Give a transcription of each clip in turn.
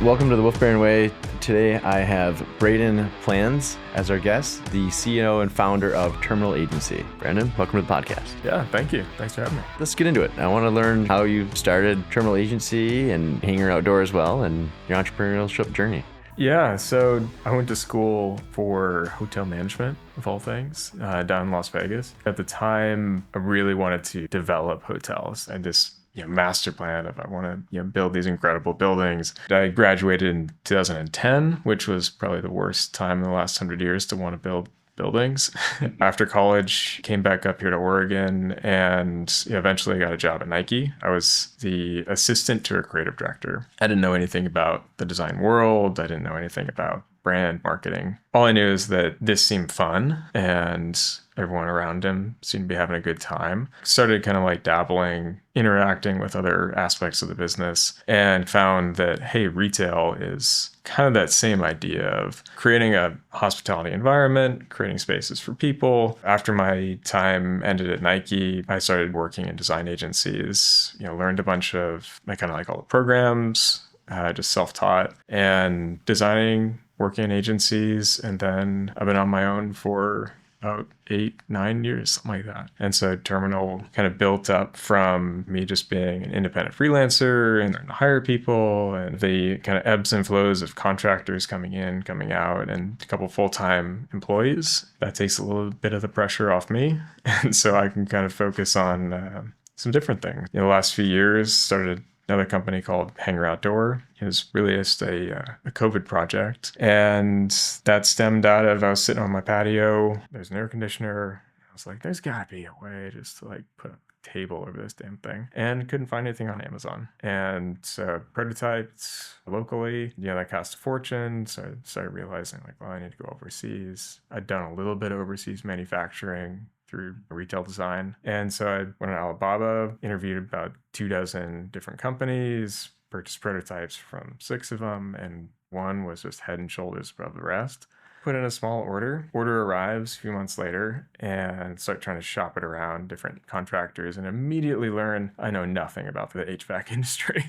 Welcome to the Wolfebarron Way. Today I have Braden Planz as our guest, the CEO and founder of Terminal Agency. Brandon, welcome to the podcast. Yeah, thank you. Thanks for having me. Let's get into it. I want to learn how you started Terminal Agency and Hangar Outdoor as well, and your entrepreneurship journey. Yeah, so I went to school for hotel management, of all things, down in Las Vegas. At the time, I really wanted to develop hotels and just master plan of I want to build these incredible buildings. I graduated in 2010, which was probably the worst time in the last 100 years to want to build buildings. After college, came back up here to Oregon and eventually got a job at Nike. I was the assistant to a creative director. I didn't know anything about the design world. I didn't know anything about brand marketing. All I knew is that this seemed fun and everyone around him seemed to be having a good time. Started kind of like dabbling, interacting with other aspects of the business, and found that, hey, retail is kind of that same idea of creating a hospitality environment, creating spaces for people. After my time ended at Nike, I started working in design agencies, learned a bunch of, I kind of like all the programs, just self-taught, and designing, working in agencies, and then I've been on my own for about 8-9 years, something like that. And so Terminal kind of built up from me just being an independent freelancer and learning to hire people, and the kind of ebbs and flows of contractors coming in, coming out, and a couple full-time employees. That takes a little bit of the pressure off me. And so I can kind of focus on some different things. The last few years, started another company called Hangar Outdoor. It was really just a COVID project. And that stemmed out of, I was sitting on my patio, there's an air conditioner. I was like, there's gotta be a way just to like put a table over this damn thing. And couldn't find anything on Amazon. And so prototyped locally, that cost a fortune. So I started realizing like, well, I need to go overseas. I'd done a little bit of overseas manufacturing through retail design. And so I went to Alibaba, interviewed about 24 different companies, purchased prototypes from 6 of them, and one was just head and shoulders above the rest. Put in a small order. Order arrives a few months later, and start trying to shop it around different contractors, and immediately learn I know nothing about the HVAC industry.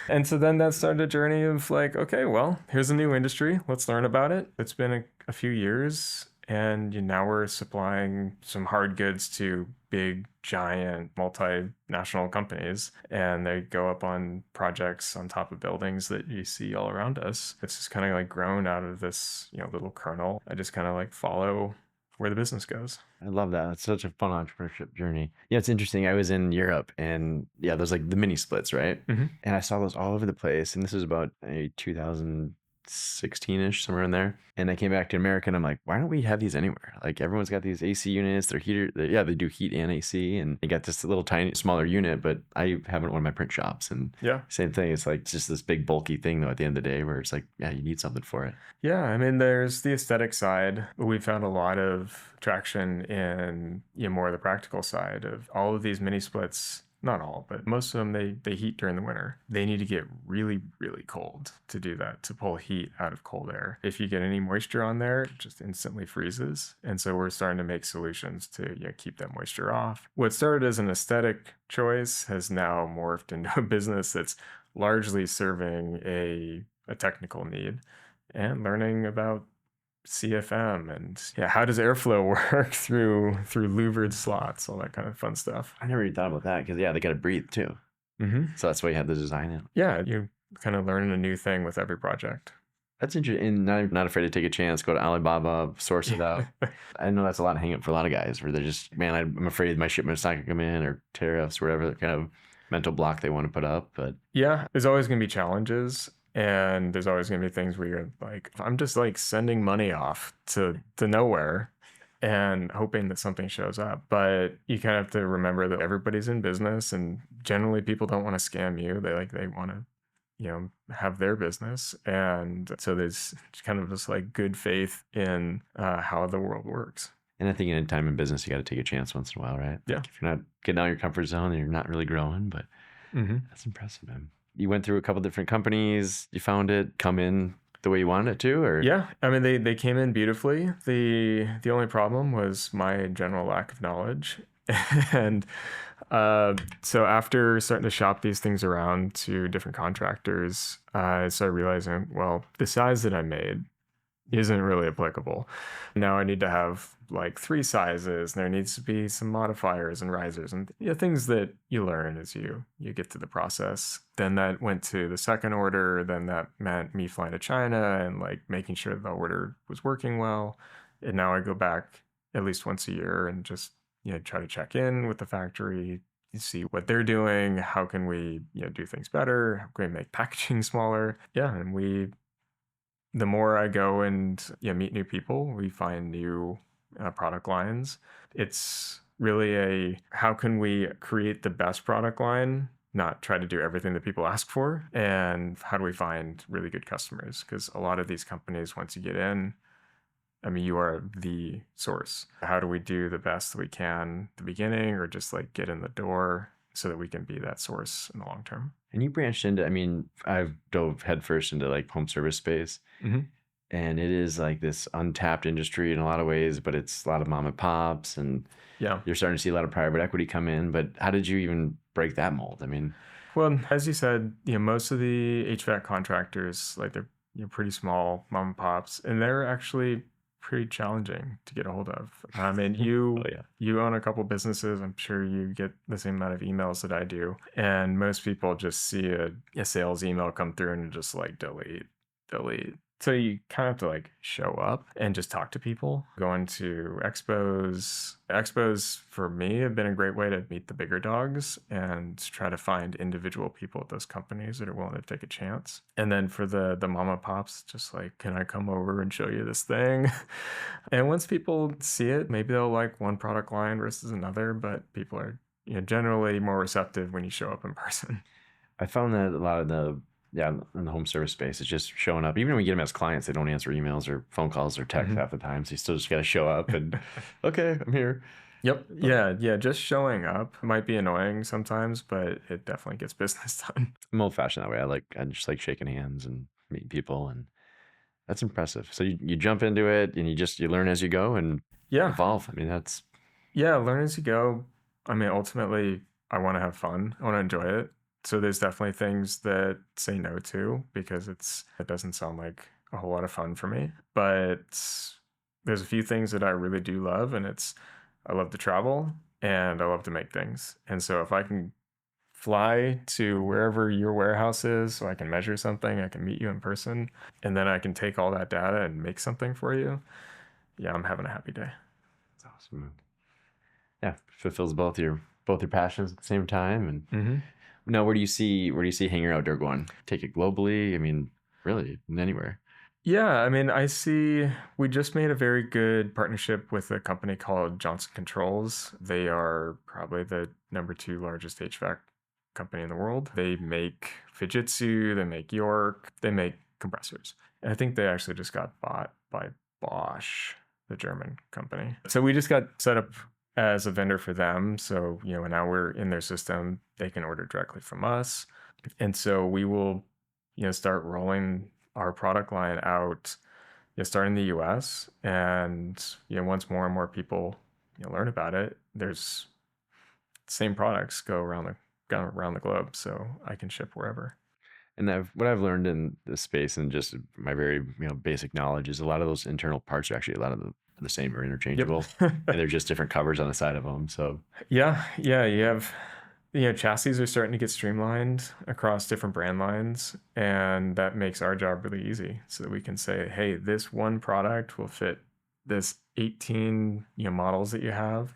And so then that started a journey of like, okay, well, here's a new industry. Let's learn about it. It's been a few years. And now we're supplying some hard goods to big, giant, multinational companies. And they go up on projects on top of buildings that you see all around us. It's just kind of like grown out of this, little kernel. I just kind of like follow where the business goes. I love that. It's such a fun entrepreneurship journey. Yeah, it's interesting. I was in Europe and there's like the mini splits, right? Mm-hmm. And I saw those all over the place. And this was about 2016-ish, somewhere in there. And I came back to America and I'm like, why don't we have these anywhere? Like everyone's got these AC units, they're heater. They do heat and AC, and they got this little tiny, smaller unit, but I have it in one of my print shops. And same thing. It's like, it's just this big bulky thing though at the end of the day where it's like, you need something for it. Yeah. I mean, there's the aesthetic side. We found a lot of traction in more of the practical side of all of these mini splits. Not all, but most of them, they heat during the winter. They need to get really, really cold to do that, to pull heat out of cold air. If you get any moisture on there, it just instantly freezes. And so we're starting to make solutions to keep that moisture off. What started as an aesthetic choice has now morphed into a business that's largely serving a technical need and learning about CFM and how does airflow work through louvered slots, all that kind of fun stuff. I never even thought about that because they got to breathe too. Mm-hmm. So that's why you have the design in. Yeah, you're kind of learning a new thing with every project. That's interesting. And not afraid to take a chance, go to Alibaba, source it out. I know that's a lot of hang up for a lot of guys where they're just, man, I'm afraid my shipment's not going to come in, or tariffs, or whatever kind of mental block they want to put up. But yeah, there's always going to be challenges. And there's always going to be things where you're like, I'm just like sending money off to nowhere and hoping that something shows up. But you kind of have to remember that everybody's in business, and generally people don't want to scam you. They want to, have their business. And so there's kind of this like good faith in how the world works. And I think in a time in business, you got to take a chance once in a while, right? Yeah. Like if you're not getting out of your comfort zone, then you're not really growing, but that's impressive, man. You went through a couple different companies. You found it come in the way you wanted it to, or? Yeah, I mean, they came in beautifully. The only problem was my general lack of knowledge. And So after starting to shop these things around to different contractors, I started realizing, well, the size that I made isn't really applicable. Now I need to have like 3 sizes, and there needs to be some modifiers and risers and things that you learn as you get through the process. Then that went to the second order. Then that meant me flying to China and like making sure the order was working well. And now I go back at least once a year and just try to check in with the factory, see what they're doing. How can we do things better? How can we make packaging smaller? Yeah, and the more I go and meet new people, we find new product lines. It's really how can we create the best product line, not try to do everything that people ask for, and how do we find really good customers? Because a lot of these companies, once you get in, I mean, you are the source. How do we do the best that we can at the beginning, or just like get in the door so that we can be that source in the long term? And you branched into, I mean, I've dove headfirst into like home service space. Mm-hmm. And it is like this untapped industry in a lot of ways, but it's a lot of mom and pops, and you're starting to see a lot of private equity come in. But how did you even break that mold? I mean, well, as you said, most of the HVAC contractors, like they're pretty small mom and pops, and they're actually pretty challenging to get a hold of. I mean, you own a couple businesses. I'm sure you get the same amount of emails that I do, and most people just see a sales email come through and just like delete. So you kind of have to like show up and just talk to people. Going to expos. Expos for me have been a great way to meet the bigger dogs and try to find individual people at those companies that are willing to take a chance. And then for the mama pops, just like, can I come over and show you this thing? And once people see it, maybe they'll like one product line versus another, but people are generally more receptive when you show up in person. I found that a lot of in the home service space, it's just showing up. Even when we get them as clients, they don't answer emails or phone calls or texts half the time. So you still just got to show up and, okay, I'm here. Yep. Yeah. Just showing up might be annoying sometimes, but it definitely gets business done. I'm old fashioned that way. I just like shaking hands and meeting people, and that's impressive. So you jump into it and you learn as you go and evolve. I mean, learn as you go. I mean, ultimately, I want to have fun. I want to enjoy it. So there's definitely things that say no to, because it doesn't sound like a whole lot of fun for me. But there's a few things that I really do love, and I love to travel and I love to make things. And so if I can fly to wherever your warehouse is so I can measure something, I can meet you in person, and then I can take all that data and make something for you, I'm having a happy day. That's awesome. Yeah, fulfills both your passions at the same time. And now, where do you see Hangar Outdoor going? Take it globally? I mean, really, anywhere. Yeah, I mean, we just made a very good partnership with a company called Johnson Controls. They are probably the number 2 largest HVAC company in the world. They make Fujitsu, they make York, they make compressors. And I think they actually just got bought by Bosch, the German company. So we just got set up as a vendor for them. So, now we're in their system, they can order directly from us. And so we will, start rolling our product line out, starting in the US. And, once more and more people, learn about it, there's same products go around the globe. So I can ship wherever. And what I've learned in this space, and just my very basic knowledge, is a lot of those internal parts are actually a lot of the same or interchangeable. And they're just different covers on the side of them. So you have chassis are starting to get streamlined across different brand lines, and that makes our job really easy, so that we can say, hey, this one product will fit this 18 models that you have,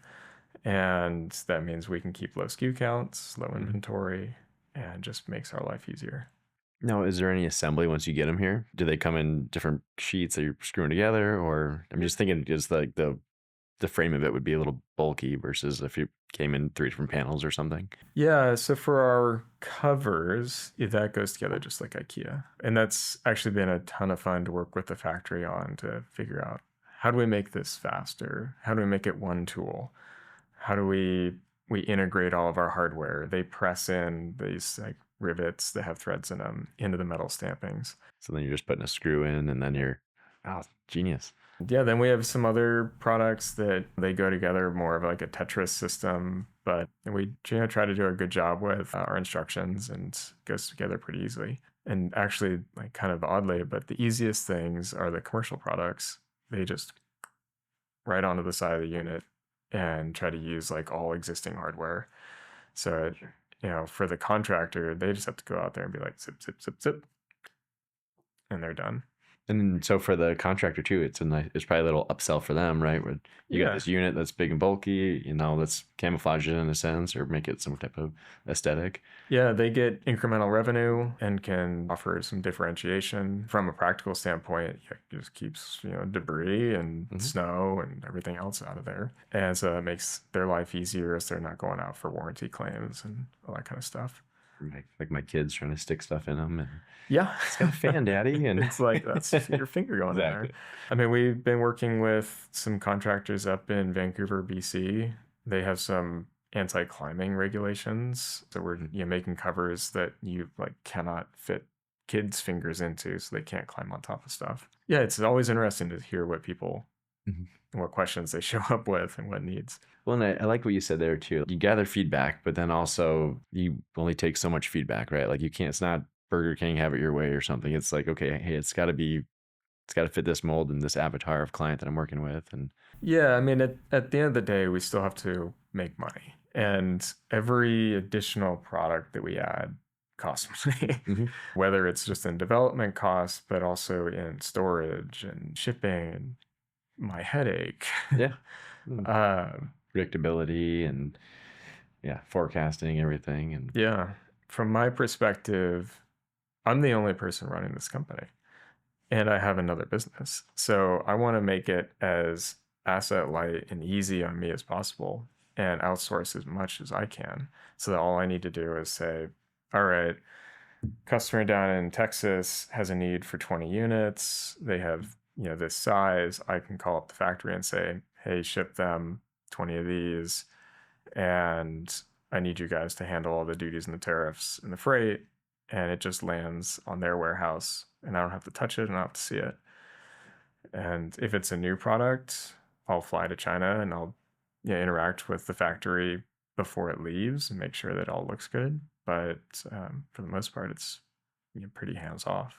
and that means we can keep low SKU counts, low inventory, and just makes our life easier. Now, is there any assembly once you get them here? Do they come in different sheets that you're screwing together? Or I'm just thinking just like the frame of it would be a little bulky versus if you came in 3 different panels or something. Yeah, so for our covers, that goes together just like IKEA. And that's actually been a ton of fun to work with the factory on, to figure out, how do we make this faster? How do we make it one tool? How do we integrate all of our hardware? They press in these like rivets that have threads in them into the metal stampings. So then you're just putting a screw in, and then you're, genius. Yeah, then we have some other products that they go together more of like a Tetris system, but we try to do a good job with our instructions, and it goes together pretty easily. And actually, like kind of oddly, but the easiest things are the commercial products. They just right onto the side of the unit and try to use like all existing hardware. So, for the contractor, they just have to go out there and be like, zip, zip, zip, zip, and they're done. And so for the contractor too, it's probably a little upsell for them, right? Where you got this unit that's big and bulky, let's camouflage it in a sense or make it some type of aesthetic. Yeah, they get incremental revenue and can offer some differentiation. From a practical standpoint, it just keeps, debris and snow and everything else out of there. And so it makes their life easier as they're not going out for warranty claims and all that kind of stuff. Like my kids trying to stick stuff in them. And yeah. It's got a fan, Daddy. And it's like, that's your finger going in there. I mean, we've been working with some contractors up in Vancouver, BC. They have some anti-climbing regulations. So we're making covers that you like cannot fit kids' fingers into, so they can't climb on top of stuff. Yeah, it's always interesting to hear what people and what questions they show up with and what needs. Well, and I like what you said there too. You gather feedback, but then also you only take so much feedback, right? Like it's not Burger King, have it your way or something. It's like, okay, hey, it's got to fit this mold and this avatar of client that I'm working with. And yeah, I mean, at the end of the day, we still have to make money. And every additional product that we add costs money, whether it's just in development costs, but also in storage and shipping and my headache. Yeah. Predictability and forecasting everything. And yeah, from my perspective, I'm the only person running this company and I have another business. So I want to make it as asset light and easy on me as possible and outsource as much as I can. So that all I need to do is say, all right, customer down in Texas has a need for 20 units. They have, this size. I can call up the factory and say, hey, ship them 20 of these. And I need you guys to handle all the duties and the tariffs and the freight. And it just lands on their warehouse and I don't have to touch it and I don't have to see it. And if it's a new product, I'll fly to China and I'll interact with the factory before it leaves and make sure that it all looks good. But for the most part, it's pretty hands off.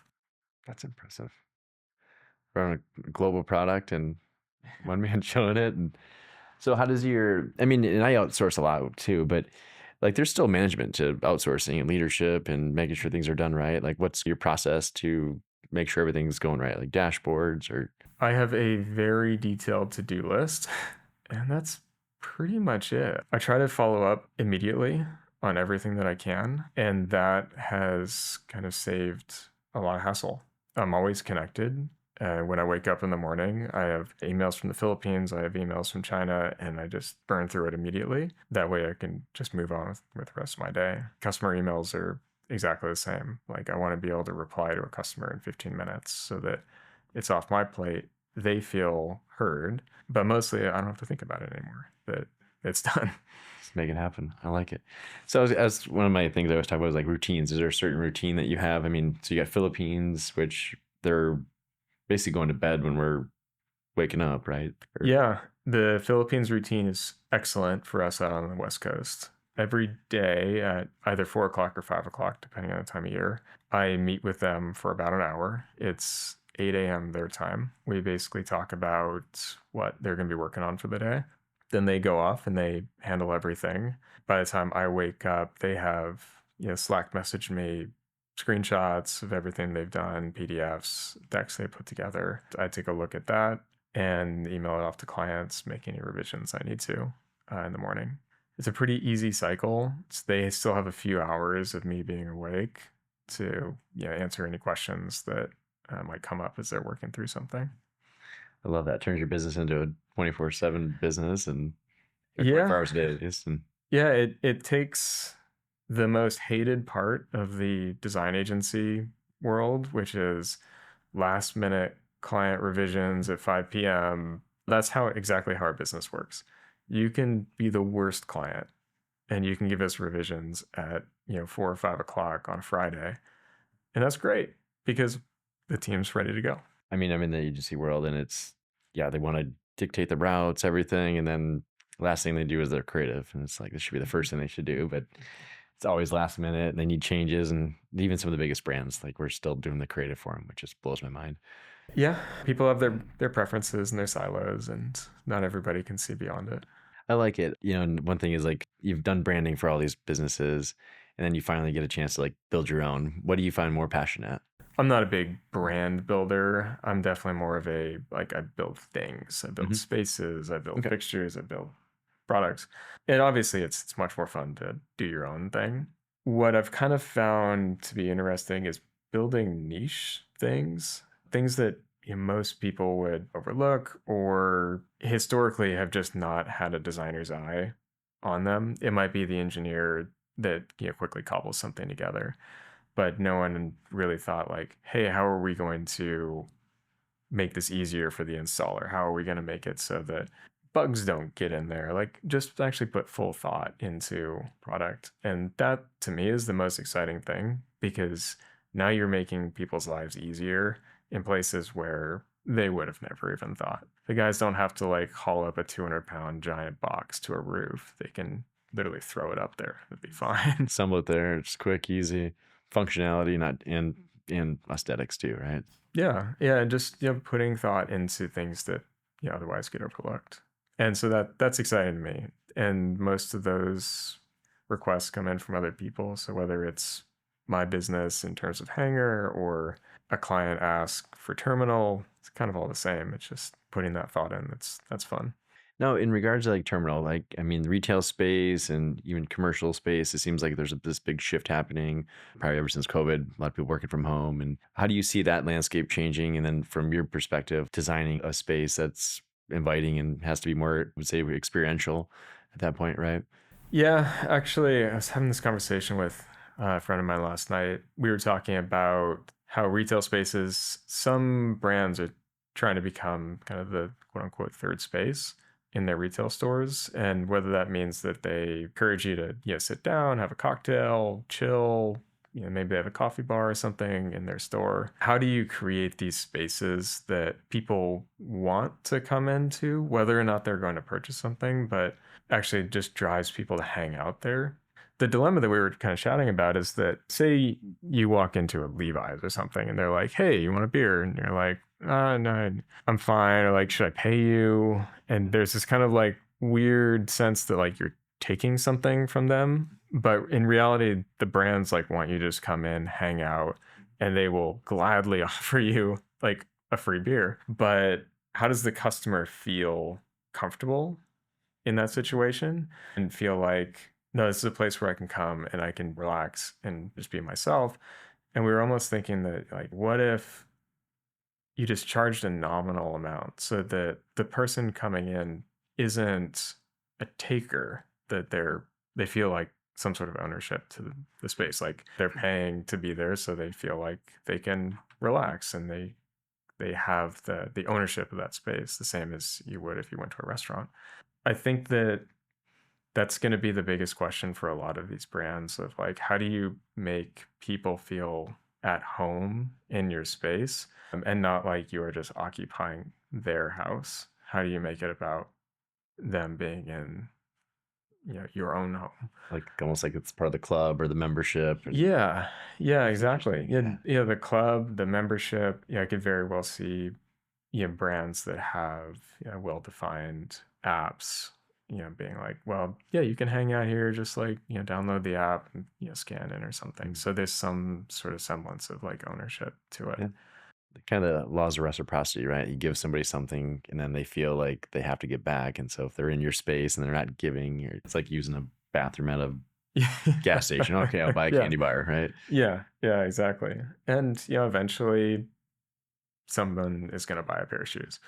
That's impressive. From a global product and one man showing it. And so how does and I outsource a lot too, but like there's still management to outsourcing and leadership and making sure things are done right. Like what's your process to make sure everything's going right? Like dashboards or? I have a very detailed to-do list and that's pretty much it. I try to follow up immediately on everything that I can. And that has kind of saved a lot of hassle. I'm always connected. When I wake up in the morning, I have emails from the Philippines, I have emails from China, and I just burn through it immediately. That way I can just move on with the rest of my day. Customer emails are exactly the same. Like I want to be able to reply to a customer in 15 minutes so that it's off my plate. They feel heard, but mostly I don't have to think about it anymore, that it's done. Just make it happen. I like it. So as one of my things I was talking about was like routines. Is there a certain routine that you have? I mean, so you got Philippines, which they're basically going to bed when we're waking up, right? Yeah. The Philippines routine is excellent for us out on the West Coast. Every day at either 4 o'clock or 5 o'clock, depending on the time of year, I meet with them for about an hour. It's 8 a.m. their time. We basically talk about what they're going to be working on for the day. Then they go off and they handle everything. By the time I wake up, they have, Slack messaged me screenshots of everything they've done, PDFs, decks they put together. I take a look at that and email it off to clients, make any revisions I need to in the morning. It's a pretty easy cycle. They still have a few hours of me being awake to answer any questions that might come up as they're working through something. I love that. Turns your business into a 24/7 business and 24 hours a day at least. And it takes the most hated part of the design agency world, which is last minute client revisions at 5 p.m. That's exactly how our business works. You can be the worst client and you can give us revisions at 4 or 5 o'clock on a Friday. And that's great because the team's ready to go. I mean, I'm in the agency world and it's, they want to dictate the routes, everything. And then the last thing they do is they're creative. And it's like, this should be the first thing they should do, but it's always last minute and they need changes. And even some of the biggest brands, like we're still doing the creative for them, which just blows my mind. Yeah. People have their preferences and their silos, and not everybody can see beyond it. I like it. And one thing is like you've done branding for all these businesses and then you finally get a chance to like build your own. What do you find more passionate? I'm not a big brand builder. I'm definitely more of I build things. I build spaces, I build fixtures, I build products. And obviously it's much more fun to do your own thing. What I've kind of found to be interesting is building niche things that most people would overlook or historically have just not had a designer's eye on them. It might be the engineer that quickly cobbles something together, but no one really thought like, hey, how are we going to make this easier for the installer? How are we going to make it so that bugs don't get in there? Like, just actually put full thought into product. And that to me is the most exciting thing, because now you're making people's lives easier in places where they would have never even thought. The guys don't have to like haul up a 200-pound giant box to a roof. They can literally throw it up there. It'd be fine. Assemble it there. It's quick, easy, functionality, not and aesthetics too, right? Yeah. And just putting thought into things that otherwise get overlooked. And so that's exciting to me. And most of those requests come in from other people. So whether it's my business in terms of Hangar or a client ask for terminal, it's kind of all the same. It's just putting that thought in. That's fun. No, in regards to like terminal, like, I mean, retail space and even commercial space, it seems like there's this big shift happening probably ever since COVID, a lot of people working from home. And how do you see that landscape changing? And then from your perspective, designing a space that's inviting and has to be more, I would say, experiential at that point, right? Yeah, actually, I was having this conversation with a friend of mine last night. We were talking about how retail spaces, some brands are trying to become kind of the quote unquote third space in their retail stores, and whether that means that they encourage you to sit down, have a cocktail, chill, maybe they have a coffee bar or something in their store. How do you create these spaces that people want to come into, whether or not they're going to purchase something, but actually just drives people to hang out there? The dilemma that we were kind of chatting about is that, say you walk into a Levi's or something and they're like, hey, you want a beer? And you're like, no, I'm fine. Or like, should I pay you? And there's this kind of like weird sense that like you're taking something from them. But in reality, the brands like want you to just come in, hang out, and they will gladly offer you like a free beer. But how does the customer feel comfortable in that situation and feel like, no, this is a place where I can come and I can relax and just be myself? And we were almost thinking that like, what if you just charged a nominal amount so that the person coming in isn't a taker, that they feel like some sort of ownership to the space, like they're paying to be there, so they feel like they can relax and they have the ownership of that space, the same as you would if you went to a restaurant. I think that's going to be the biggest question for a lot of these brands, of like, how do you make people feel at home in your space, and not like you are just occupying their house? How do you make it about them being in your own home, Like almost like it's part of the club or the membership? yeah exactly. The club, the membership. I could very well see brands that have well-defined apps, being like, well, yeah, you can hang out here, just like download the app and scan in or something. So there's some sort of semblance of like ownership to it. Yeah. Kind of the laws of reciprocity, right? You give somebody something and then they feel like they have to give back. And so if they're in your space and they're not giving, it's like using a bathroom at a gas station. Okay, I'll buy a candy bar, right? Yeah, exactly. And eventually someone is going to buy a pair of shoes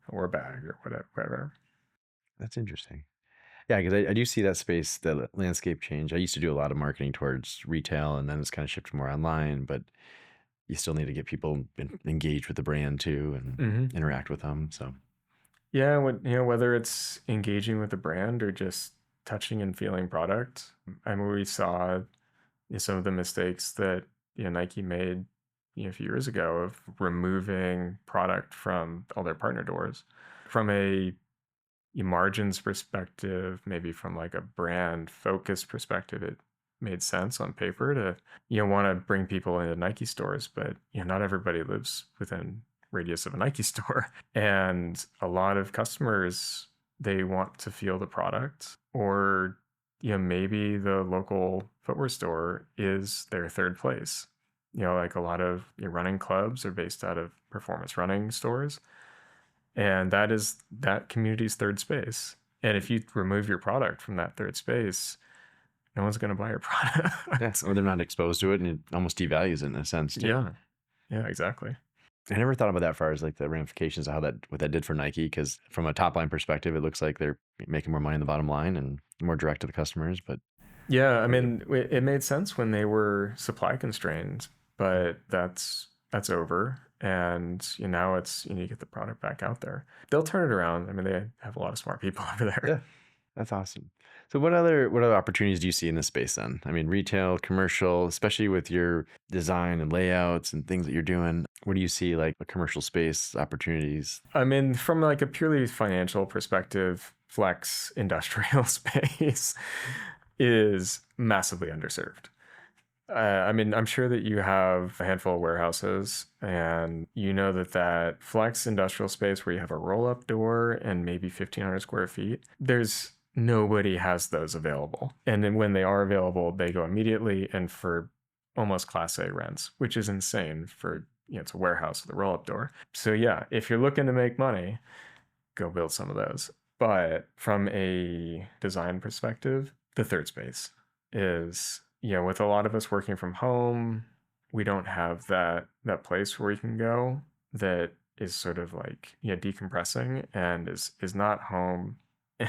or a bag or whatever. That's interesting. Yeah, because I do see that space, the landscape change. I used to do a lot of marketing towards retail, and then it's kind of shifted more online, but you still need to get people engaged with the brand too and interact with them. So yeah, whether it's engaging with the brand or just touching and feeling product. I mean, we saw some of the mistakes that Nike made a few years ago of removing product from all their partner doors. From a margins perspective, maybe from like a brand focus perspective, it made sense on paper to, want to bring people into Nike stores, but not everybody lives within radius of a Nike store. And a lot of customers, they want to feel the product, or maybe the local footwear store is their third place. Like a lot of running clubs are based out of performance running stores, and that is that community's third space. And if you remove your product from that third space, no one's going to buy your product. Yes, or they're not exposed to it, and it almost devalues it in a sense too. Yeah, exactly. I never thought about that as far as like the ramifications of what that did for Nike, because from a top line perspective, it looks like they're making more money in the bottom line and more direct to the customers. But yeah, I mean, it made sense when they were supply constrained, but that's over. And now it's, you get the product back out there. They'll turn it around. I mean, they have a lot of smart people over there. Yeah, that's awesome. So what other opportunities do you see in this space then? I mean, retail, commercial, especially with your design and layouts and things that you're doing. Where do you see like a commercial space opportunities? I mean, from like a purely financial perspective, flex industrial space is massively underserved. I mean, I'm sure that you have a handful of warehouses, and that flex industrial space where you have a roll-up door and maybe 1,500 square feet, nobody has those available. And then when they are available, they go immediately and for almost Class A rents, which is insane for, it's a warehouse with a roll-up door. So yeah, if you're looking to make money, go build some of those. But from a design perspective, the third space is, with a lot of us working from home, we don't have that place where we can go that is sort of like, decompressing and is not home.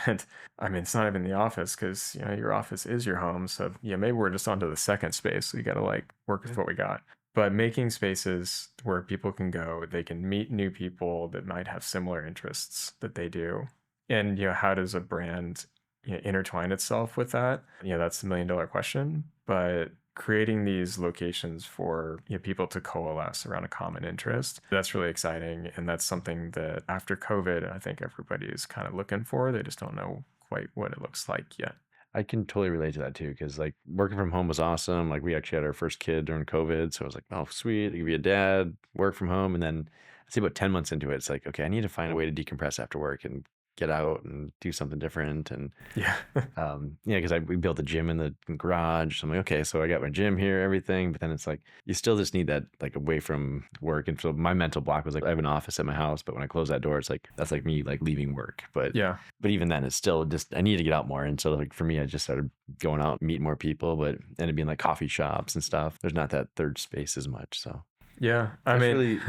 And I mean, it's not even the office, because, your office is your home. So maybe we're just onto the second space. So you got to like work with what we got. But making spaces where people can go, they can meet new people that might have similar interests that they do. And, how does a brand intertwine itself with that? That's the $1 million question. But creating these locations for people to coalesce around a common interest, that's really exciting. And that's something that after COVID, I think everybody is kind of looking for. They just don't know quite what it looks like yet. I can totally relate to that too, because like working from home was awesome. Like we actually had our first kid during COVID, so I was like, oh sweet, I could be a dad, work from home. And then I'd say about 10 months into it, it's like, okay, I need to find a way to decompress after work and get out and do something different. And because we built a gym in the garage. So I'm like, okay, so I got my gym here, everything. But then it's like, you still just need that like away from work. And so my mental block was like, I have an office at my house, but when I close that door, it's like, that's like me like leaving work. But even then it's still just, I need to get out more. And so like for me, I just started going out, meet more people, but ended being like coffee shops and stuff. There's not that third space as much. So I mean, really,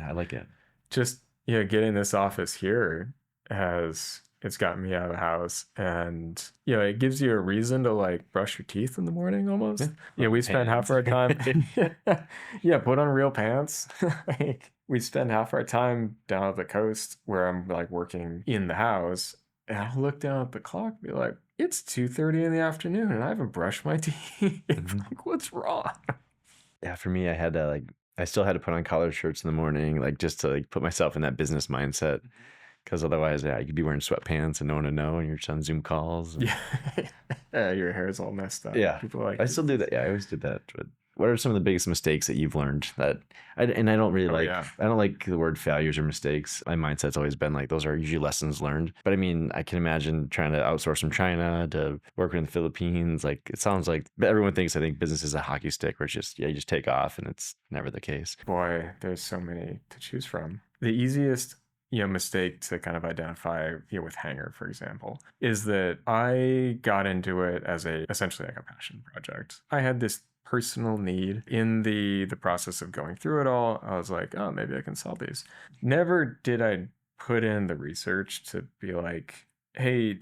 I like it. Just, getting this office here it's gotten me out of the house, and it gives you a reason to like brush your teeth in the morning almost. We spend half our time put on real pants. Like we spend half our time down at the coast where I'm like working in the house, and I look down at the clock and be like, it's 2:30 in the afternoon and I haven't brushed my teeth. Like, what's wrong? Yeah, for me, I still had to put on collared shirts in the morning, like just to like put myself in that business mindset. Because otherwise, you could be wearing sweatpants and no one would know, and you're just on Zoom calls. And... your hair is all messed up. Yeah, people like I still do that. Yeah, I always did that. But what are some of the biggest mistakes that you've learned that? I don't really I don't like the word failures or mistakes. My mindset's always been like those are usually lessons learned. But I mean, I can imagine trying to outsource from China to work in the Philippines. Like it sounds like everyone thinks. I think business is a hockey stick, where it's just you just take off, and it's never the case. Boy, there's so many to choose from. The easiest mistake to kind of identify with Hangar, for example, is that I got into it as essentially like a passion project. I had this personal need in the process of going through it all. I was like, oh, maybe I can sell these. Never did I put in the research to be like, hey,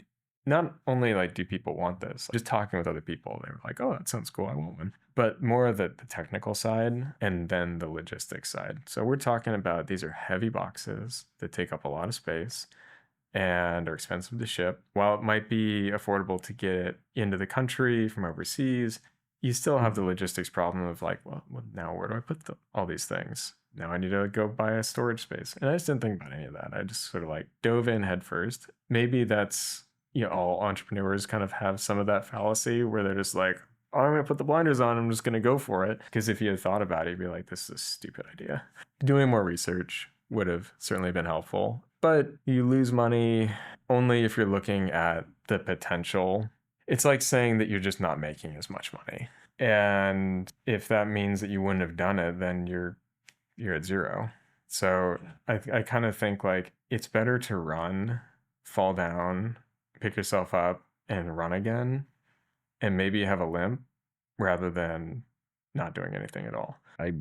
not only like do people want this, just talking with other people, they were like, oh, that sounds cool, I want one. But more of the technical side and then the logistics side. So we're talking about these are heavy boxes that take up a lot of space and are expensive to ship. While it might be affordable to get it into the country from overseas, you still have the logistics problem of like, well now where do I put all these things? Now I need to go buy a storage space. And I just didn't think about any of that. I just sort of like dove in head first. Maybe that's, all entrepreneurs kind of have some of that fallacy where they're just like, oh, I'm going to put the blinders on. I'm just going to go for it. Because if you had thought about it, you'd be like, this is a stupid idea. Doing more research would have certainly been helpful. But you lose money only if you're looking at the potential. It's like saying that you're just not making as much money. And if that means that you wouldn't have done it, then you're at zero. So I kind of think like it's better to run, fall down, pick yourself up and run again, and maybe have a limp rather than not doing anything at all. I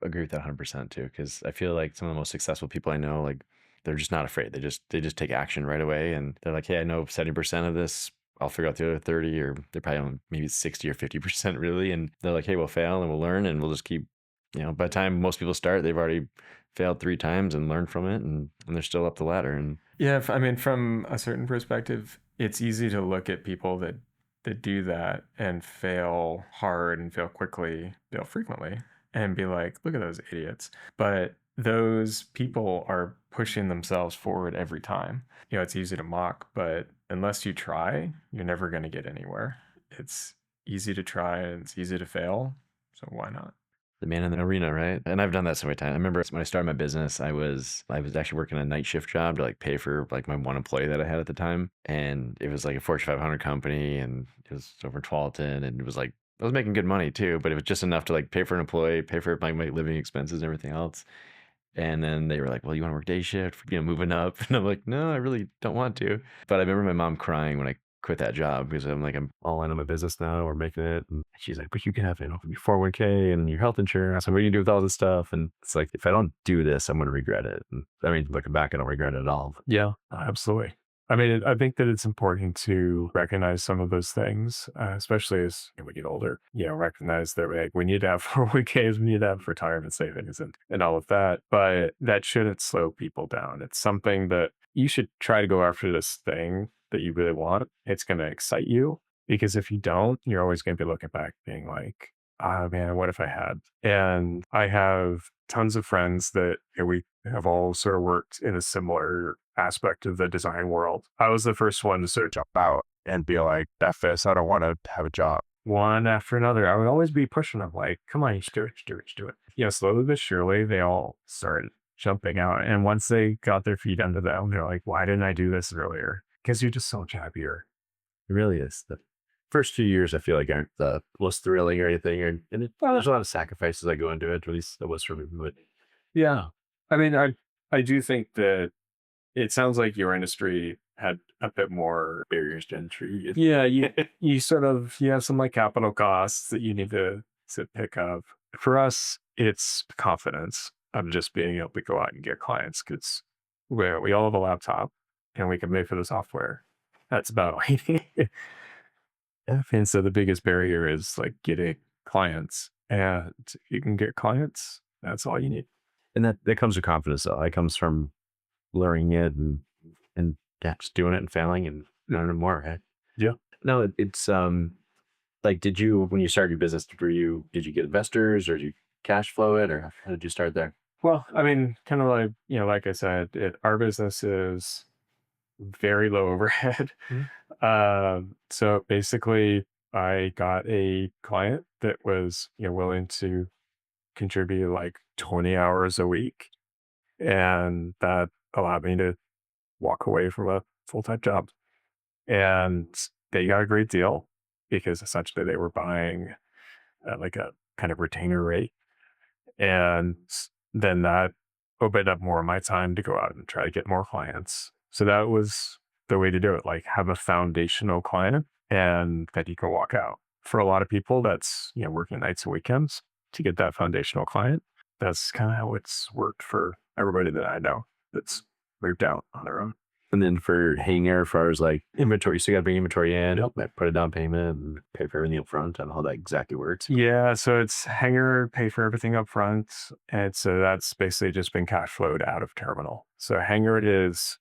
agree with that 100% too, because I feel like some of the most successful people I know, like they're just not afraid. They just take action right away, and they're like, hey, I know 70% of this. I'll figure out the other 30, or they're probably on maybe 60 or 50% really. And they're like, hey, we'll fail and we'll learn, and we'll just keep, by the time most people start, they've already failed 3 times and learned from it, and they're still up the ladder. And yeah, I mean, from a certain perspective, it's easy to look at people that do that and fail hard and fail quickly, fail frequently, and be like, look at those idiots. But those people are pushing themselves forward every time. It's easy to mock, but unless you try, you're never going to get anywhere. It's easy to try and it's easy to fail. So why not? The man in the arena, right? And I've done that so many times. I remember when I started my business, I was actually working a night shift job to like pay for like my one employee that I had at the time. And it was like a Fortune 500 company, and it was over in Tualatin, and it was like, I was making good money too, but it was just enough to like pay for an employee, pay for like my living expenses and everything else. And then they were like, well, you want to work day shift, moving up? And I'm like, no, I really don't want to. But I remember my mom crying when I quit that job, because I'm like, I'm all in on my business now. We're making it. And she's like, but you can have, your 401k and your health insurance. And what do you do with all this stuff? And it's like, if I don't do this, I'm going to regret it. And I mean, looking back, I don't regret it at all. Yeah, absolutely. I mean, I think that it's important to recognize some of those things, especially as we get older, recognize that like, we need to have 401ks, we need to have retirement savings and all of that. But that shouldn't slow people down. It's something that you should try to go after this thing that you really want. It's going to excite you, because if you don't, you're always going to be looking back being like, oh man, what if I had? And I have tons of friends that we have all sort of worked in a similar aspect of the design world. I was the first one to sort of jump out and be like, F this, I don't want to have a job. One after another, I would always be pushing them like, come on, you should do it, you should do it. Slowly but surely, they all started jumping out. And once they got their feet under them, they're like, why didn't I do this earlier? Because you're just so much happier. It really is. The first few years, I feel like, aren't the most thrilling or anything. And there's a lot of sacrifices that go into it, or at least that was for me. But yeah, I mean, I do think that it sounds like your industry had a bit more barriers to entry. Yeah, you sort of, you have some like capital costs that you need to pick up. For us, it's confidence of just being able to go out and get clients, because we all have a laptop and we can pay for the software. That's about all you need. And so the biggest barrier is like getting clients, and if you can get clients, that's all you need. And that comes with confidence, though. It comes from learning it and just doing it and failing and learning more. Right? Yeah. No, it's like, did you, when you started your business, did you get investors, or did you cash flow it, or how did you start there? Well, I mean, kind of like, like I said, our business is very low overhead. So basically I got a client that was, willing to contribute like 20 hours a week. And that allowed me to walk away from a full-time job. And they got a great deal, because essentially they were buying at like a kind of retainer rate. And then that opened up more of my time to go out and try to get more clients. So that was the way to do it, like have a foundational client and that you can walk out. For a lot of people, that's, working nights and weekends to get that foundational client. That's kind of how it's worked for everybody that I know that's moved out on their own. And then for Hangar, as far as like inventory, so you got to bring inventory in, put a down payment, and pay for everything up front, and how that exactly works. Yeah, so it's Hangar, pay for everything up front. And so that's basically just been cash flowed out of terminal. So Hangar, it's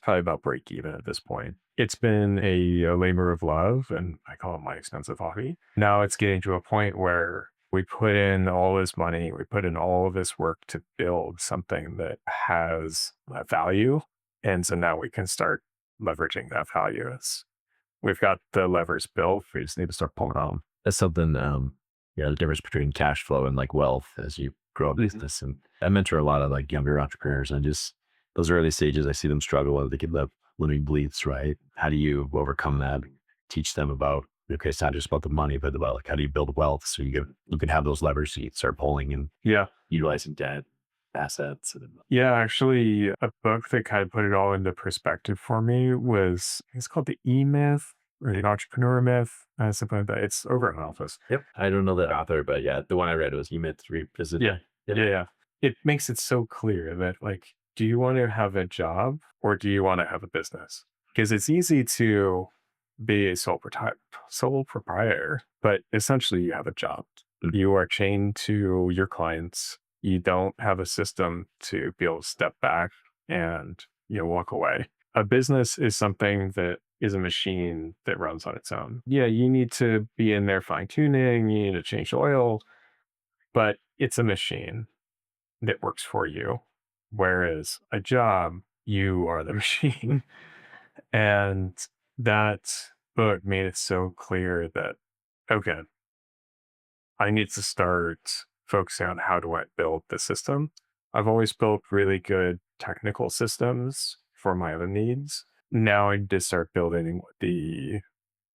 probably about break even at this point. It's been a labor of love, and I call it my expensive hobby. Now it's getting to a point where we put in all this money, we put in all of this work to build something that has that value. And so now we can start leveraging that value. We've got the levers built. We just need to start pulling on them. That's something, the difference between cash flow and like wealth as you grow a business. And I mentor a lot of like younger entrepreneurs, and just those early stages, I see them struggle with they get the limiting beliefs, right? How do you overcome that? Teach them about, okay, it's not just about the money, but about like, how do you build wealth so you can have those levers so you can start pulling and utilizing debt, assets. Yeah, actually, a book that kind of put it all into perspective for me it's called The E-Myth or The Entrepreneur Myth, something like that. It's over in Office. Yep. I don't know the author, but yeah, the one I read was E-Myth 3. Yeah. It makes it so clear that like, do you want to have a job or do you want to have a business? Because it's easy to be a sole proprietor, but essentially you have a job. You are chained to your clients. You don't have a system to be able to step back and walk away. A business is something that is a machine that runs on its own. Yeah, you need to be in there fine tuning, you need to change oil, but it's a machine that works for you. Whereas a job, you are the machine. And that book made it so clear that, okay, I need to start focusing on how do I build the system. I've always built really good technical systems for my own needs. Now I need to start building the,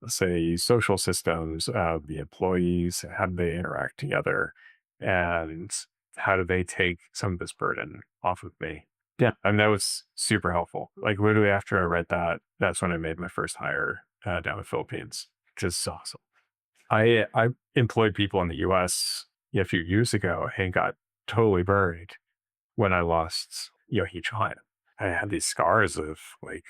let's say, social systems of the employees. How do they interact together? And how do they take some of this burden off of me? Yeah. And that was super helpful. Like literally after I read that, that's when I made my first hire down in the Philippines, which is awesome. I employed people in the US a few years ago and got totally buried when I lost a huge client. I had these scars of like,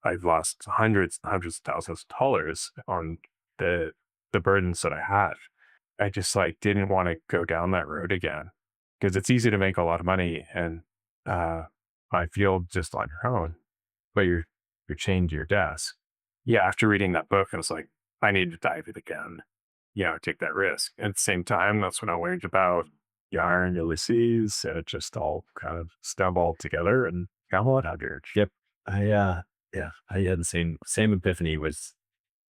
I've lost hundreds and hundreds of thousands of dollars on the burdens that I had. I just like didn't want to go down that road again because it's easy to make a lot of money and I feel just on your own, but you're chained to your desk. Yeah, after reading that book, I was like, I need to dive it again. Take that risk. At the same time, that's when I learned about yarn, Ulysses, and it just all kind of stumbled together and got a lot out there. Yep. I had the same epiphany. Was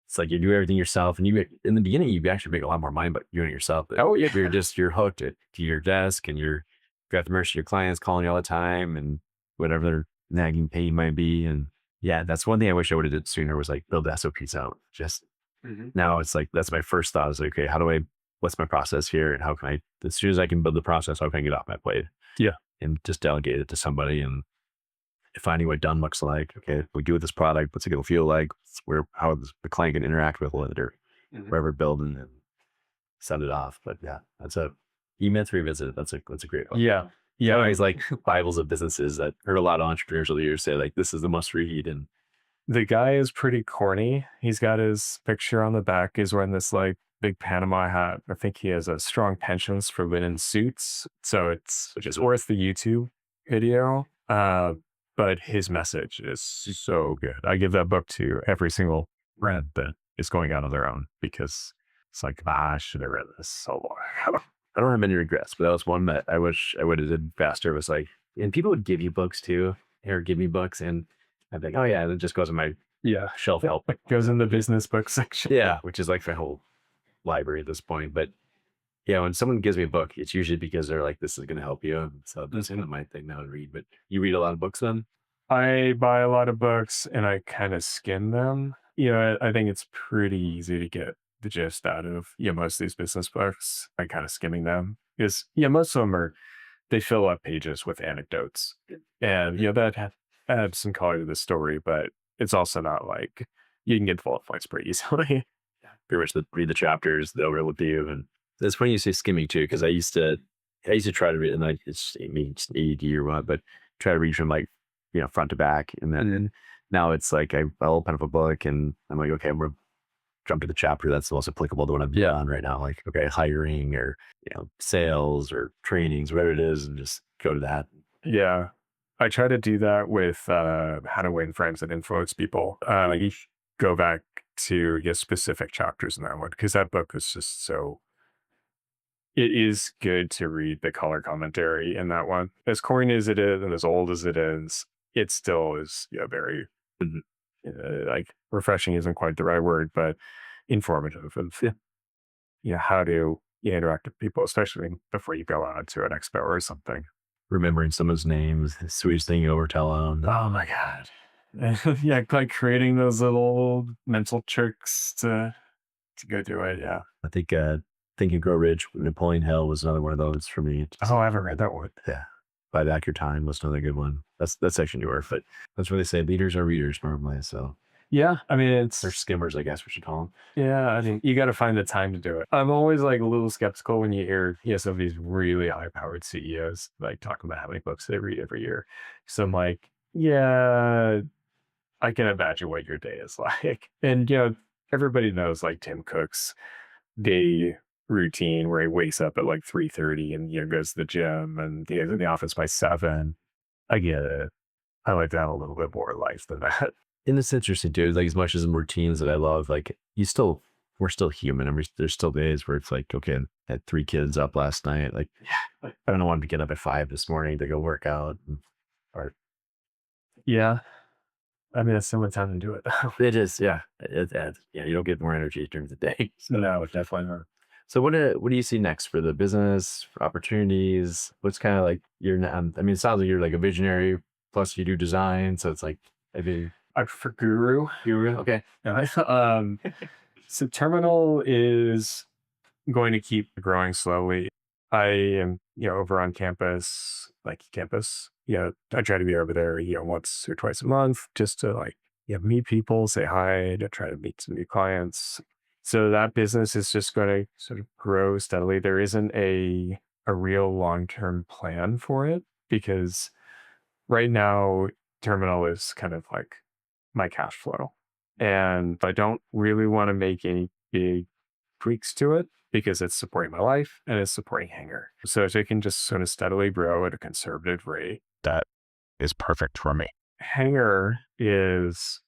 it's like you do everything yourself, and you in the beginning you actually make a lot more money, but doing it yourself. Oh yeah, you're hooked to your desk, and you're at the mercy of your clients calling you all the time, and whatever their nagging pain might be. And yeah, that's one thing I wish I would have did sooner was like build the SOPs out. Just now it's like that's my first thought is like, okay, what's my process here, and how can I, as soon as I can build the process, how can I get off my plate? Yeah, and just delegate it to somebody and finding what done looks like. Okay, we do with this product, what's it gonna feel like? How the client can interact with it or wherever building and send it off. But yeah, that's a E-Myth Revisited. That's a great one. Yeah. Yeah, always like Bibles of businesses that heard a lot of entrepreneurs over the years say like this is the must read. And the guy is pretty corny. He's got his picture on the back. He's wearing this like big Panama hat. I think he has a strong penchant for linen suits. So it's worth the YouTube video. But his message is so good. I give that book to every single friend that is going out on their own because it's like, I should have read this so long. I don't have many regrets, but that was one that I wish I would have did faster. It was like, and people would give you books too, or give me books, and I'd be like, oh yeah, and it just goes in my shelf help. It goes in the business book section. Yeah, which is like my whole library at this point. But yeah, when someone gives me a book, it's usually because they're like, this is going to help you. So that's kind of my thing now to read. But you read a lot of books then? I buy a lot of books and I kind of skim them. I think it's pretty easy to get the gist out of most of these business books. I kind of skimming them because most of them they fill up pages with anecdotes, and that adds some color to the story, but it's also not like you can get bullet points pretty easily. Pretty much read the chapters, they'll read with you. And it's funny you say skimming too, because I used to try to read, and it's AD or what, but try to read from like front to back, and then now it's like I'll open up a book and I'm like, okay, I'm gonna jump to the chapter that's the most applicable to what I'm on right now. Like, okay, hiring or sales or trainings, whatever it is, and just go to that. Yeah, I try to do that with How to Win Friends and Influence People. You go back to specific chapters in that one because that book was just so it is good to read the color commentary in that one. As corny as it is and as old as it is, it still is very like refreshing isn't quite the right word, but informative of how to interact with people, especially before you go out to an expo or something. Remembering someone's names, the sweetest thing you ever tell them. Oh my God. Yeah, like creating those little mental tricks to go do it. Yeah. I think Think and Grow Rich, Napoleon Hill was another one of those for me. Oh, I haven't read that one. Yeah. Buy Back Your Time was another good one. That's actually newer, but that's where they say leaders are readers normally. So yeah, I mean, they're skimmers, I guess we should call them. Yeah, I mean, you got to find the time to do it. I'm always like a little skeptical when you hear some of these really high-powered CEOs like talking about how many books they read every year. So I'm like, yeah, I can imagine what your day is like. And everybody knows like Tim Cook's day routine where he wakes up at like 3:30 and goes to the gym and he's in the office by 7. I get it. I like to have a little bit more life than that. And it's interesting too. Like as much as in routines that I love, like we're still human. I mean, there's still days where it's like, okay, I had 3 kids up last night. Like, I don't want to get up at 5 this morning to go work out. Or yeah, I mean, that's so much time to do it. it is, yeah. You don't get more energy during the day. So. No, definitely not. So what do you see next for the business, for opportunities? What's kind of like I mean, it sounds like you're like a visionary. Plus, you do design, so it's like maybe. I prefer Guru. Okay. So Terminal is going to keep growing slowly. I am, over on campus, I try to be over there, once or twice a month just to meet people, say hi, to try to meet some new clients. So that business is just going to sort of grow steadily. There isn't a real long-term plan for it because right now Terminal is kind of like my cash flow. And I don't really want to make any big tweaks to it because it's supporting my life and it's supporting Hangar. So if it can just sort of steadily grow at a conservative rate, that is perfect for me. Hangar is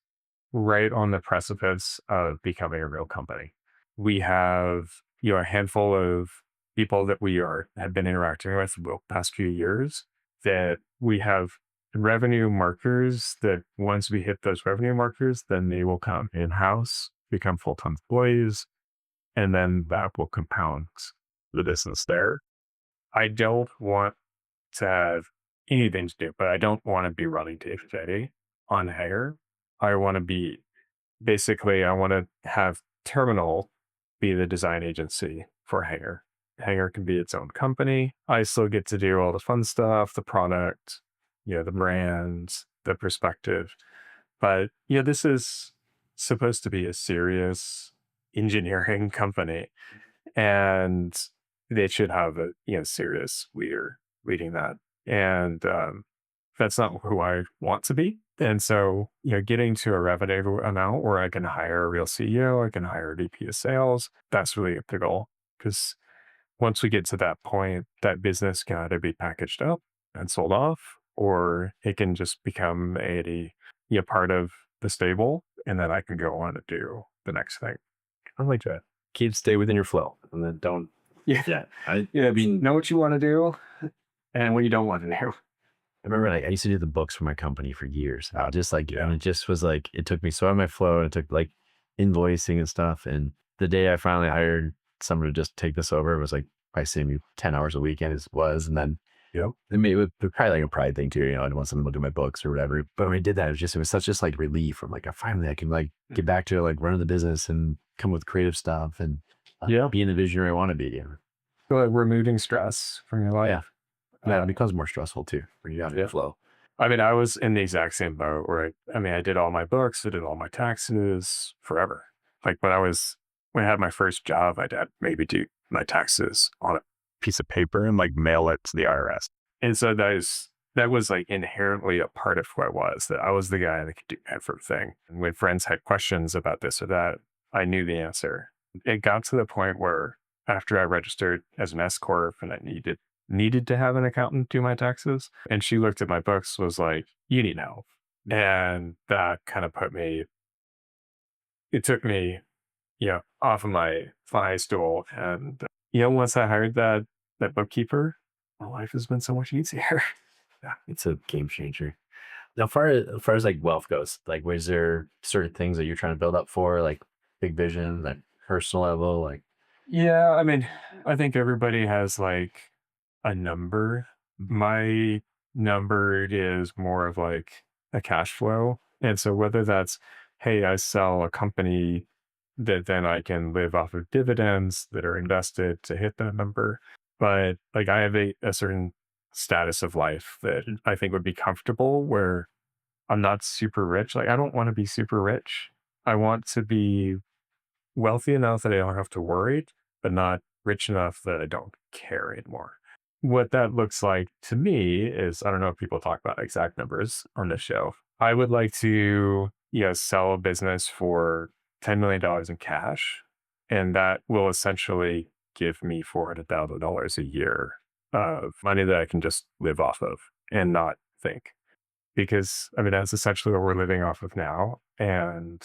right on the precipice of becoming a real company. We have, a handful of people that we have been interacting with the past few years that we have revenue markers that once we hit those revenue markers, then they will come in-house, become full-time employees, and then that will compound the business there. I don't want to have anything to do, but I don't want to be running day-to-day on Hangar. I want to have Terminal be the design agency for Hangar. Hangar can be its own company. I still get to do all the fun stuff, the product, the brands, the perspective. But this is supposed to be a serious engineering company, and they should have a serious leader leading that. And that's not who I want to be. And so, getting to a revenue amount where I can hire a real CEO, I can hire a VP of sales, that's really the goal. Because once we get to that point, that business can either be packaged up and sold off, or it can just become a part of the stable, and then I can go on to do the next thing. I like that. Stay within your flow, and then don't. Yeah. I mean, know what you want to do and what you don't want to do. I remember I used to do the books for my company for years. Just and it just was like, it took me so out of my flow, and it took like invoicing and stuff. And the day I finally hired someone to just take this over, it was like, I saved me 10 hours a weekend as it was. And then, it was probably like a pride thing too. I didn't want someone to do my books or whatever. But when I did that, it was such just like relief. I'm like, finally I can like get back to like running the business and come with creative stuff and being the visionary I want to be. So like removing stress from your life. Yeah. That becomes more stressful too when you got to flow. I mean, I was in the exact same boat where I did all my books, I did all my taxes forever. Like when I had my first job, I'd maybe do my taxes on a piece of paper and like mail it to the IRS. And so that was like inherently a part of who I was, that I was the guy that could do everything. And when friends had questions about this or that, I knew the answer. It got to the point where after I registered as an S Corp and I needed to have an accountant do my taxes, and she looked at my books, was like, you need help. And that kind of took me off of my fly stool and once I hired that bookkeeper, my life has been so much easier. Yeah, it's a game changer. Now, far as like wealth goes, like, was there certain things that you're trying to build up for, like big vision, like personal level, like? Yeah, I mean, I think everybody has like a number. My number is more of like a cash flow. And so whether that's, hey, I sell a company that then I can live off of dividends that are invested to hit that number. But like I have a certain status of life that I think would be comfortable where I'm not super rich. Like I don't want to be super rich. I want to be wealthy enough that I don't have to worry, but not rich enough that I don't care anymore. What that looks like to me is I don't know if people talk about exact numbers on this show. I would like to, sell a business for $10 million in cash. And that will essentially give me $400,000 a year of money that I can just live off of and not think. Because I mean, that's essentially what we're living off of now. And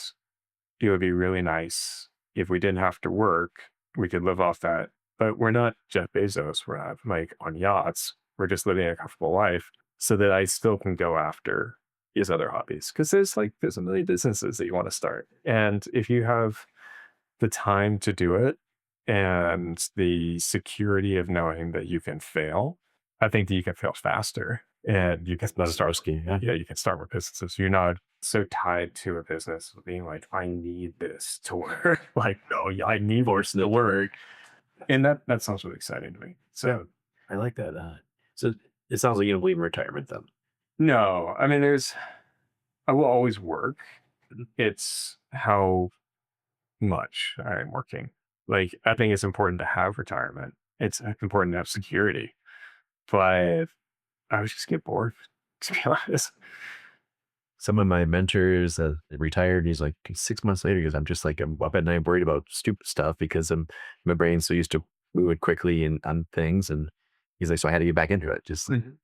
it would be really nice if we didn't have to work, we could live off that. But we're not Jeff Bezos. We're not like on yachts. We're just living a comfortable life so that I still can go after his other hobbies. Because there's a million businesses that you want to start. And if you have the time to do it and the security of knowing that you can fail, I think that you can fail faster. And you can Starsky, yeah. you can start with businesses. You're not so tied to a business being like, I need this to work. Like, no, I need this to work. And that sounds really exciting to me. So I like that. So it sounds like you don't believe in retirement then. no, I mean, I will always work. It's how much I'm working. Like, I think it's important to have retirement. It's important to have security, but I would just get bored, to be honest. Some of my mentors retired. He's like 6 months later, because I'm up at night worried about stupid stuff because my brain's so used to move quickly and on things. And he's like, so I had to get back into it. And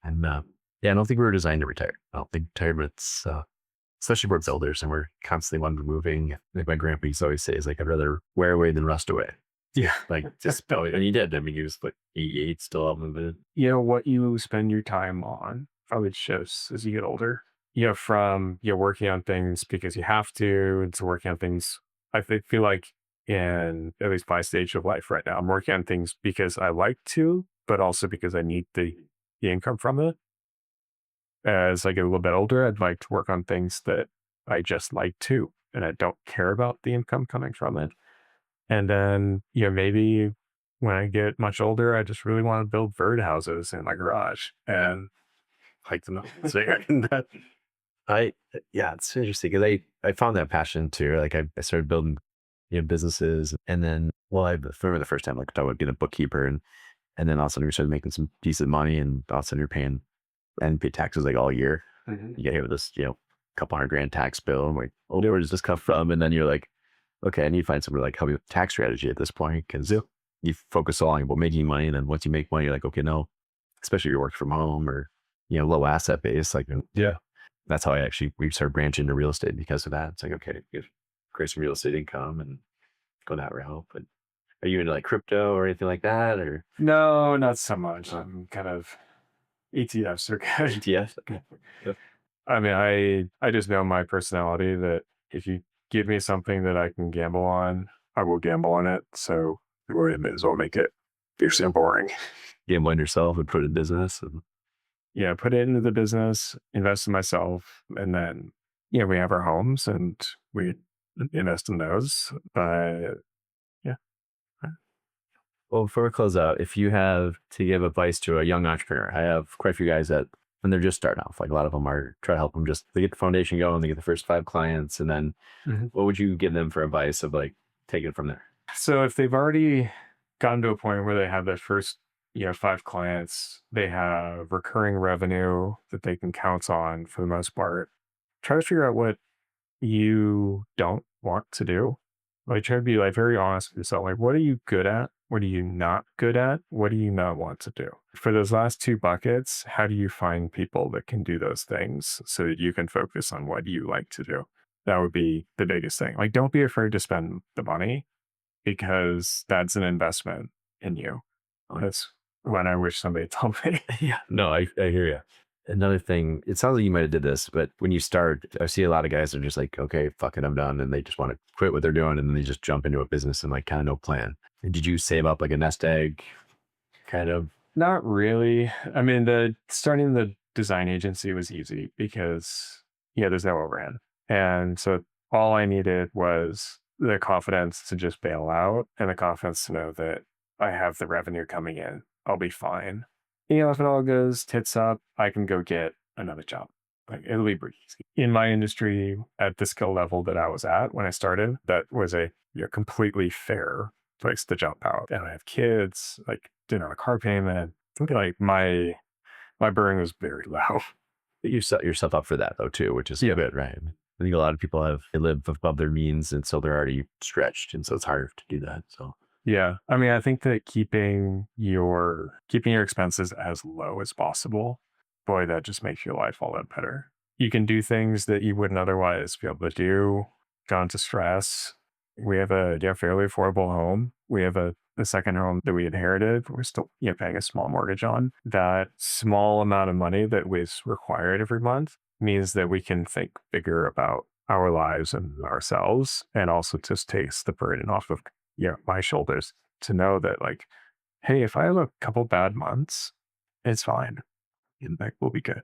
yeah, I don't think we were designed to retire. I don't think retirement's, especially for elders, and we're constantly wanting moving. Like my grandpa used to always say, is like, I'd rather wear away than rust away. Yeah. Like just, and he did. I mean, he was like 88, still out moving. What you spend your time on probably shows as you get older. From working on things because you have to working on things. Feel like in at least my stage of life right now, I'm working on things because I like to, but also because I need the income from it. As I get a little bit older, I'd like to work on things that I just like to, and I don't care about the income coming from it. And then, maybe when I get much older, I just really want to build birdhouses in my garage and hike them up. So Yeah, it's interesting because I found that passion too. Like I started building, businesses, and then, well, I remember the first time, like I would be a bookkeeper, and then all of a sudden we started making some decent money, and all of a sudden you're paying and pay taxes like all year. Mhm. You get hit with this, couple $100,000 tax bill. I'm like, oh, where does this come from? And then you're like, okay, I need to find somebody like help me with tax strategy at this point, because you focus all on about making money, and then once you make money, you're like, okay, no, especially if you work from home or low asset base, like Yeah. that's how we started branching into real estate because of that. It's like, okay, create some real estate income and go that route. But are you into like crypto or anything like that, or No, not so much. I'm kind of ETFs are good. ETF? Yep. I mean, I just know my personality that if you give me something that I can gamble on, I will gamble on it. So we may as well make it fiercely and boring. Gamble on yourself and put it in business. And Put it into the business, invest in myself, and then we have our homes and we invest in those. But yeah. well, before we close out, if you have to give advice to a young entrepreneur, I have quite a few guys that when they're just starting off, like a lot of them are trying to help them they get the foundation going, they get the first 5 clients, and then what would you give them for advice of like taking it from there? So if they've already gotten to a point where they have their first 5 clients, they have recurring revenue that they can count on for the most part, try to figure out what you don't want to do. Like try to be like very honest with yourself. Like, what are you good at? What are you not good at? What do you not want to do? For those last 2 buckets, how do you find people that can do those things so that you can focus on what you like to do? That would be the biggest thing. Like, don't be afraid to spend the money because that's an investment in you. That's when I wish somebody told me. Yeah, no, I hear you. Another thing, it sounds like you might have did this, but when you start, I see a lot of guys that are just like, okay, fuck it, I'm done. And they just want to quit what they're doing. And then they just jump into a business and like kind of no plan. And did you save up like a nest egg kind of? Not really. I mean, starting the design agency was easy because, there's no overhead. And so all I needed was the confidence to just bail out and the confidence to know that I have the revenue coming in. I'll be fine. If it all goes tits up, I can go get another job. Like, it'll be pretty easy. In my industry, at the skill level that I was at when I started, that was a completely fair place to jump out. And I have kids, like, didn't have a car payment. Like, my burden was very low. You set yourself up for that though too, which is good, right? I think a lot of people they live above their means, and so they're already stretched, and so it's hard to do that. So yeah, I mean, I think that keeping your expenses as low as possible, boy, that just makes your life all that better. You can do things that you wouldn't otherwise be able to do. Gone to stress. We have a fairly affordable home. We have a second home that we inherited. We're still paying a small mortgage on. That small amount of money that was required every month means that we can think bigger about our lives and ourselves, and also just takes the burden off of my shoulders to know that, like, hey, if I have a couple bad months, it's fine. And like, we'll be good.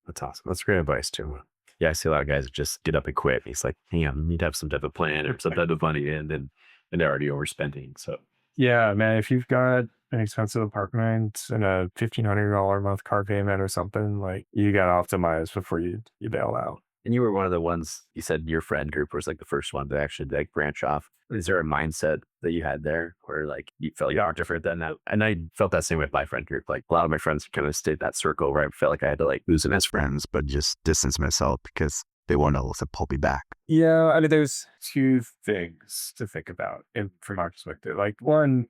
that's awesome. That's great advice too. Yeah, I see a lot of guys just get up and quit. He's like, hang on, you need to have some type of plan or some type of money in, and they're already overspending. So yeah, man, if you've got an expensive apartment and a $1,500 a month car payment or something, like, you got to optimize before you bail out. And you were one of the ones, you said your friend group was like the first one to actually like branch off. Is there a mindset that you had there where like you felt you were different than that? And I felt that same with my friend group. Like a lot of my friends kind of stayed that circle where I felt like I had to like lose them as friends, but just distance myself because they want to pull me back. Yeah, I mean, there's two things to think about from my perspective. Like, one,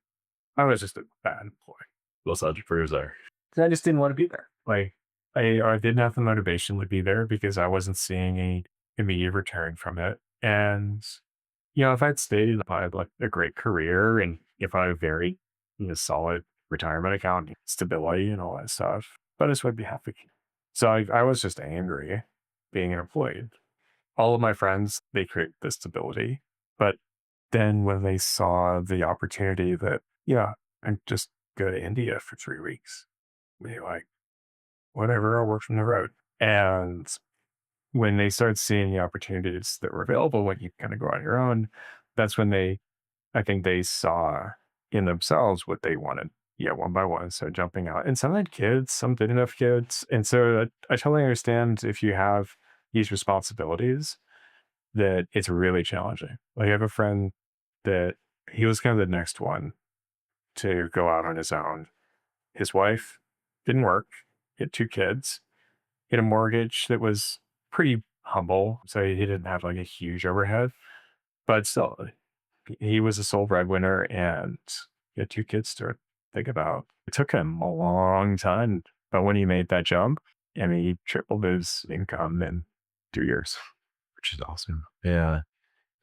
I was just a bad employee. Most entrepreneurs are. I just didn't want to be there. Like, I didn't have the motivation to be there because I wasn't seeing a immediate return from it. And, if I'd stayed, if I had like a great career and if I had a very solid retirement account, stability and all that stuff, but I just would be happy. So I was just angry being an employee. All of my friends, they create this stability. But then when they saw the opportunity that, and just go to India for 3 weeks, they like, whatever, I'll work from the road. And when they start seeing the opportunities that were available when you kind of go on your own, that's when I think they saw in themselves what they wanted. Yeah, one by one. So jumping out. And some had kids, some didn't have kids. And so I totally understand if you have these responsibilities that it's really challenging. Like, I have a friend that he was kind of the next one to go out on his own. His wife didn't work. He had 2 kids. He had a mortgage that was pretty humble. So he didn't have like a huge overhead, but still, he was a sole breadwinner and he had 2 kids to think about. It took him a long time, but when he made that jump, I mean, he tripled his income in 2 years. Which is awesome. Yeah.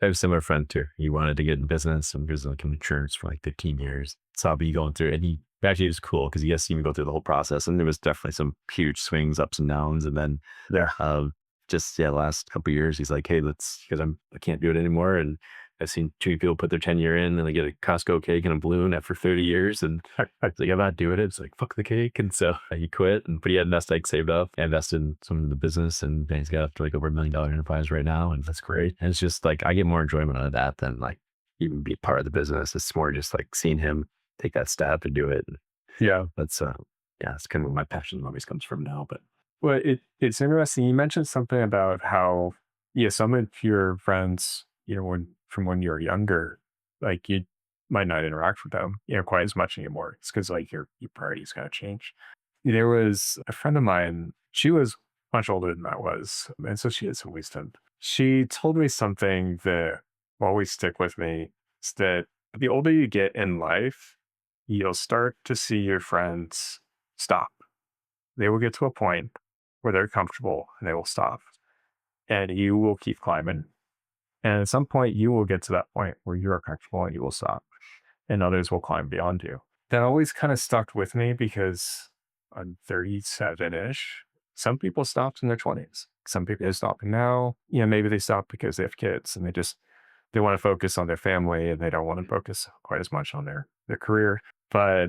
I have a similar friend too. He wanted to get in business and he was like in insurance for like 15 years. Saw me going through it. And he actually was cool because he has seen me go through the whole process. And there was definitely some huge swings, ups and downs. And then the last couple of years, he's like, hey, because I can't do it anymore. And I've seen 2 people put their 10 year in and they get a Costco cake and a balloon after 30 years. And I was like, I'm not doing it. It's like, fuck the cake. And so he quit, but he had a nest egg saved up and invested in some of the business. And he's got up to like over $1 million enterprise right now. And that's great. And it's just like, I get more enjoyment out of that than like even be part of the business. It's more just like seeing him take that step and do it. And yeah. That's kind of where my passion always comes from now. But well, it's interesting. You mentioned something about how, some of your friends, from when you were younger, like you might not interact with them, quite as much anymore. It's because like your priorities kind of change. There was a friend of mine, she was much older than I was. And so she had some wisdom. She told me something that will always stick with me. Is that the older you get in life, you'll start to see your friends stop. They will get to a point where they're comfortable and they will stop. And you will keep climbing. And at some point, you will get to that point where you are comfortable and you will stop. and others will climb beyond you. That always kind of stuck with me because I'm 37-ish. Some people stopped in their 20s. Some people are stopping now. Maybe they stop because they have kids and they want to focus on their family and they don't want to focus quite as much on their career. But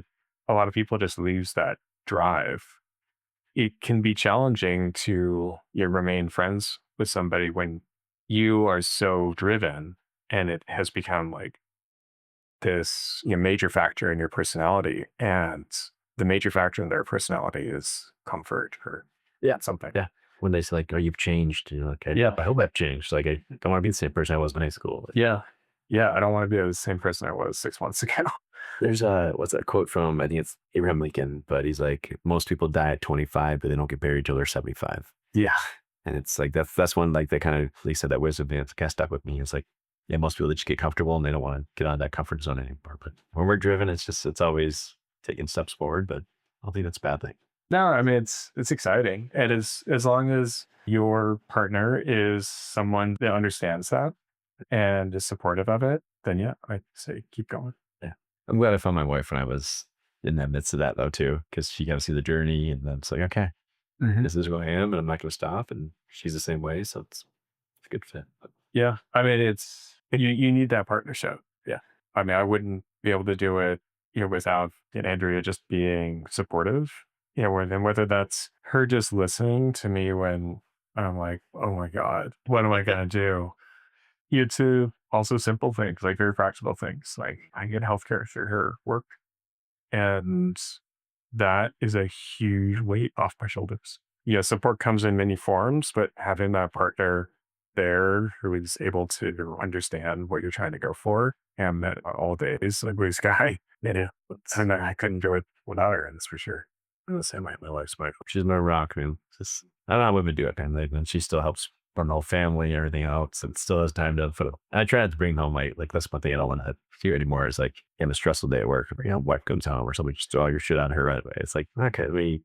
a lot of people just lose that drive. It can be challenging to remain friends with somebody when you are so driven and it has become like this major factor in your personality, and the major factor in their personality is comfort or something. Yeah. When they say like, "Oh, you've changed," you're like, I hope I've changed. Like, I don't want to be the same person I was in high school. Yeah. I don't want to be the same person I was 6 months ago. There's what's that quote from? I think it's Abraham Lincoln, but he's like, most people die at 25, but they don't get buried till they're 75. Yeah. And it's like, that's one, like, they kind of, they said that wisdom, it's kind of stuck with me. It's like, yeah, most people, they just get comfortable and they don't want to get out of that comfort zone anymore. But when we're driven, it's always taking steps forward, but I don't think that's a bad thing. No, I mean, it's exciting. And as long as your partner is someone that understands that and is supportive of it, then yeah, I'd say keep going. Yeah. I'm glad I found my wife when I was in the midst of that though too, because she got to see the journey, and then it's like, okay, this is who I am, and I'm not going to stop. And she's the same way, so it's a good fit. But yeah, I mean, it's you need that partnership. Yeah, I mean, I wouldn't be able to do it, without Andrea just being supportive. Whether that's her just listening to me when I'm like, oh my God, what am I gonna do? To also simple things, like very practical things, like I get healthcare through her work, and that is a huge weight off my shoulders. Support comes in many forms, but having that partner there who is able to understand what you're trying to go for, and that all days like blue sky. And I couldn't do it without her, and that's for sure. I'm the same way. My wife's she's my rock, man. Just, I don't know how women do it, man. And she still helps run the whole family and everything else, and still has time to put. I try not to bring home like that's one thing I don't want to do anymore. Is like, you have a stressful day at work, or wife comes home, or somebody just throw all your shit on her right away. It's like, okay,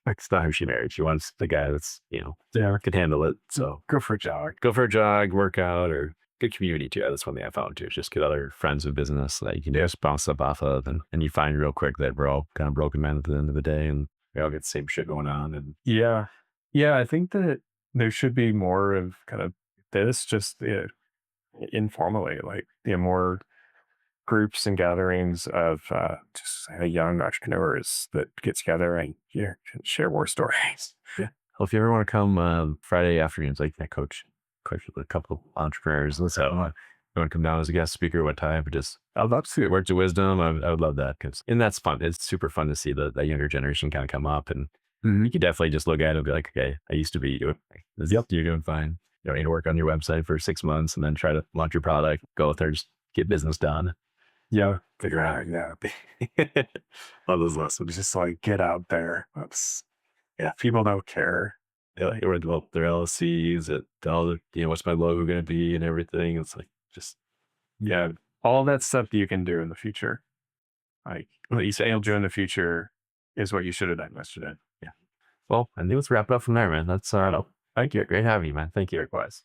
that's not who she married. She wants the guy that's can handle it. So Go for a jog, work out, or good community too. That's one thing I found too. Just get other friends of business that you can just bounce stuff off of, and you find real quick that we're all kind of broken men at the end of the day, and we all get the same shit going on. And I think that there should be more of kind of this, just informally, like more groups and gatherings of just young entrepreneurs that get together and can share war stories. Yeah. Well, if you ever want to come Friday afternoons, like I coach with a couple of entrepreneurs. Let's have fun. You want to come down as a guest speaker one time, but just I'd love to. Words of wisdom. I would love that, and that's fun. It's super fun to see the younger generation kind of come up, and you can definitely just look at it and be like, okay, I used to be doing this. Yep, you're doing fine. You don't need to work on your website for 6 months and then try to launch your product. Go out there, just get business done. Yeah, figure out. Yeah, all those lessons. Just like get out there. People don't care. They like develop their LLCs, all the, what's my logo going to be and everything. It's like just all that stuff that you can do in the future. Like what you say you'll do in the future is what you should have done yesterday. Yeah. Well, I think let's wrap it up from there, man. That's Thank you. Great having you, man. Thank you. Likewise.